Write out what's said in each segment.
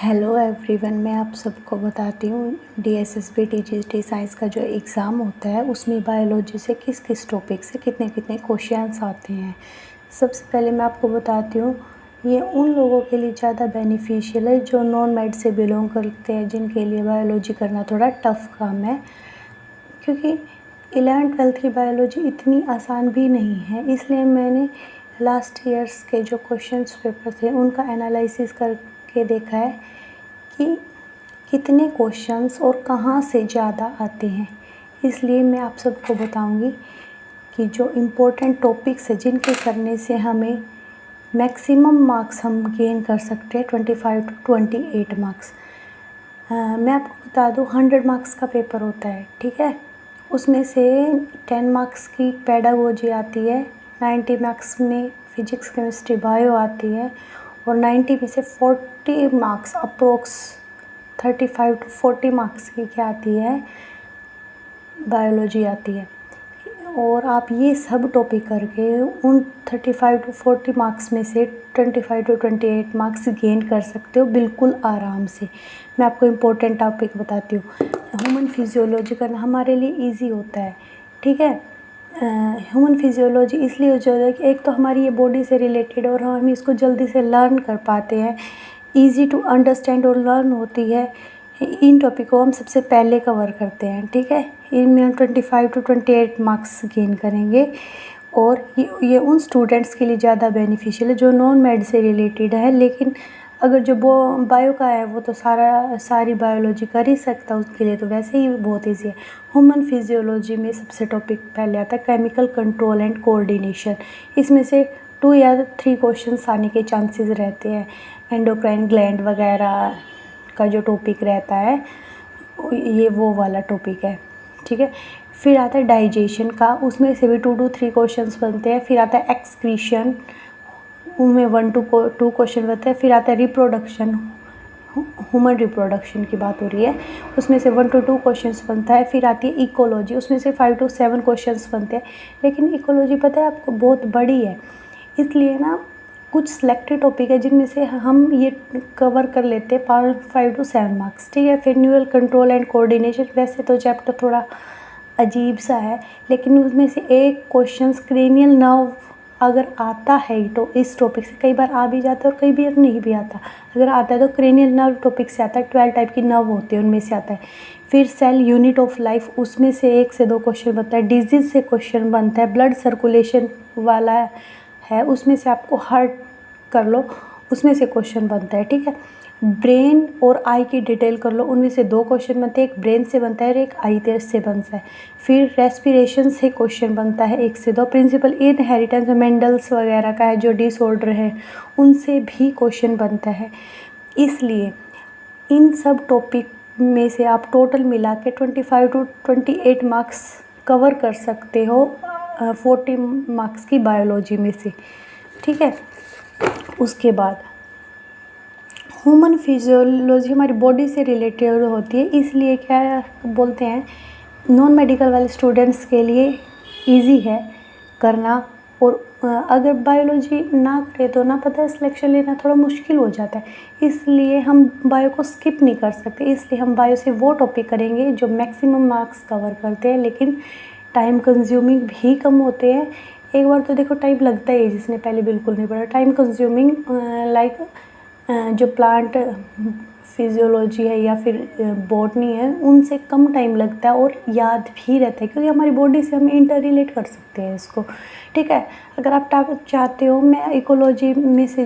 Hello everyone, मैं आप सबको बताती हूँ डीएसएसबी टीजीटी साइंस का जो एग्ज़ाम होता है उसमें बायोलॉजी से किस किस टॉपिक से कितने कितने क्वेश्चंस आते हैं। सबसे पहले मैं आपको बताती हूँ, ये उन लोगों के लिए ज़्यादा बेनिफिशियल है जो नॉन मैड से बिलोंग करते हैं, जिनके लिए बायोलॉजी करना थोड़ा टफ़ काम है, क्योंकि 11th-12th की बायोलॉजी इतनी आसान भी नहीं है। इसलिए मैंने लास्ट ईयर्स के जो क्वेश्चंस पेपर थे उनका एनालिसिस करके देखा है कि कितने क्वेश्चंस और कहाँ से ज़्यादा आते हैं। इसलिए मैं आप सबको बताऊंगी कि जो इम्पोर्टेंट टॉपिक्स है जिनके करने से हमें मैक्सिमम मार्क्स हम गेन कर सकते हैं, 25 to 28 मार्क्स। मैं आपको बता दूं 100 मार्क्स का पेपर होता है, ठीक है। उसमें से 10 मार्क्स की पेडागोजी आती है, 90 मार्क्स में फिजिक्स केमिस्ट्री बायो आती है और 90 में से 40 मार्क्स अप्रोक्स 35 to 40 मार्क्स की क्या आती है, बायोलॉजी आती है। और आप ये सब टॉपिक करके उन 35 to 40 मार्क्स में से 25 to 28 मार्क्स गेन कर सकते हो बिल्कुल आराम से। मैं आपको इम्पोर्टेंट टॉपिक बताती हूँ। ह्यूमन फिजियोलॉजी करना हमारे लिए इजी होता है, ठीक है। ह्यूमन फिजियोलॉजी इसलिए हो जाता है कि एक तो हमारी ये बॉडी से रिलेटेड और हम इसको जल्दी से लर्न कर पाते हैं, ईजी टू अंडरस्टैंड और लर्न होती है। इन टॉपिक को हम सबसे पहले कवर करते हैं, ठीक है। इनमें हम 25 to 28 मार्क्स गेन करेंगे और ये उन स्टूडेंट्स के लिए ज़्यादा बेनिफिशियल है जो नॉन मैड से रिलेटेड है। लेकिन अगर जो बायो का है वो तो सारी बायोलॉजी कर ही सकता है, उसके लिए तो वैसे ही बहुत ईजी है। ह्यूमन फिजियोलॉजी में सबसे टॉपिक पहले आता है केमिकल कंट्रोल एंड कोऑर्डिनेशन। इसमें से 2 या 3 क्वेश्चंस आने के चांसेस रहते हैं। एंडोक्राइन ग्लैंड वगैरह का जो टॉपिक रहता है ये वो वाला टॉपिक है, ठीक है। फिर आता है डाइजेशन का, उसमें से भी 2 to 3 क्वेश्चंस बनते हैं। फिर आता है एक्सक्रीशन, उनमें 1 to 2 क्वेश्चन बनते हैं। फिर आता है रिप्रोडक्शन, ह्यूमन रिप्रोडक्शन की बात हो रही है, उसमें से 1 to 2 क्वेश्चंस बनता है। फिर आती है इकोलॉजी, उसमें से 5 to 7 क्वेश्चंस बनते हैं। लेकिन इकोलॉजी पता है आपको बहुत बड़ी है, इसलिए ना कुछ सिलेक्टेड टॉपिक है जिनमें से हम ये कवर कर लेते हैं 5 to 7 मार्क्स, ठीक है। फिर न्यूरल कंट्रोल एंड कोऑर्डिनेशन, वैसे तो चैप्टर थोड़ा अजीब सा है, लेकिन उसमें से एक क्वेश्चन क्रेनियल नर्व अगर आता है तो इस टॉपिक से कई बार आ भी जाता है और कई बार नहीं भी आता। अगर आता है तो क्रेनियल नर्व टॉपिक से आता है, 12 टाइप की नर्व होती है उनमें से आता है। फिर सेल यूनिट ऑफ लाइफ, उसमें से 1 से 2 क्वेश्चन बनता है। डिजीज़ से क्वेश्चन बनता है। ब्लड सर्कुलेशन वाला है, उसमें से आपको हार्ट कर लो, उसमें से क्वेश्चन बनता है, ठीक है। ब्रेन और आई की डिटेल कर लो, उनमें से 2 क्वेश्चन बनते हैं, एक ब्रेन से बनता है और एक आई से बनता है। फिर रेस्पिरेशन से क्वेश्चन बनता है 1 से 2। प्रिंसिपल इनहेरिटेंस मेंडल्स वगैरह का है जो डिसऑर्डर है उनसे भी क्वेश्चन बनता है। इसलिए इन सब टॉपिक में से आप टोटल मिला के 25 to 28 मार्क्स कवर कर सकते हो 40 मार्क्स की बायोलॉजी में से, ठीक है। उसके बाद ह्यूमन फिजियोलॉजी हमारी बॉडी से रिलेटेड होती है, इसलिए क्या बोलते हैं नॉन मेडिकल वाले स्टूडेंट्स के लिए इजी है करना। और अगर बायोलॉजी ना करें तो ना पता है सिलेक्शन लेना थोड़ा मुश्किल हो जाता है, इसलिए हम बायो को स्किप नहीं कर सकते। इसलिए हम बायो से वो टॉपिक करेंगे जो मैक्सिमम मार्क्स कवर करते हैं, लेकिन टाइम कंज्यूमिंग भी कम होते हैं। एक बार तो देखो टाइम लगता ही है, जिसने पहले बिल्कुल नहीं पढ़ा। टाइम कंज्यूमिंग लाइक जो प्लांट फिजियोलॉजी है या फिर बॉटनी है उनसे कम टाइम लगता है और याद भी रहता है, क्योंकि हमारी बॉडी से हम इंटर रिलेट कर सकते हैं इसको, ठीक है। अगर आप चाहते हो मैं इकोलॉजी में से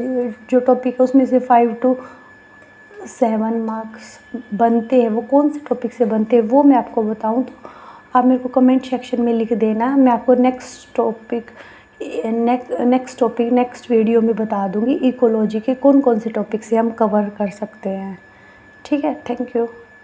जो टॉपिक है उसमें से 5 to 7 मार्क्स बनते हैं, वो कौन से टॉपिक से बनते हैं वो मैं आपको बताऊँ तो आप मेरे को कमेंट सेक्शन में लिख देना। मैं आपको नेक्स्ट वीडियो में बता दूंगी इकोलॉजी के कौन कौन से टॉपिक से हम कवर कर सकते हैं, ठीक है। Thank you.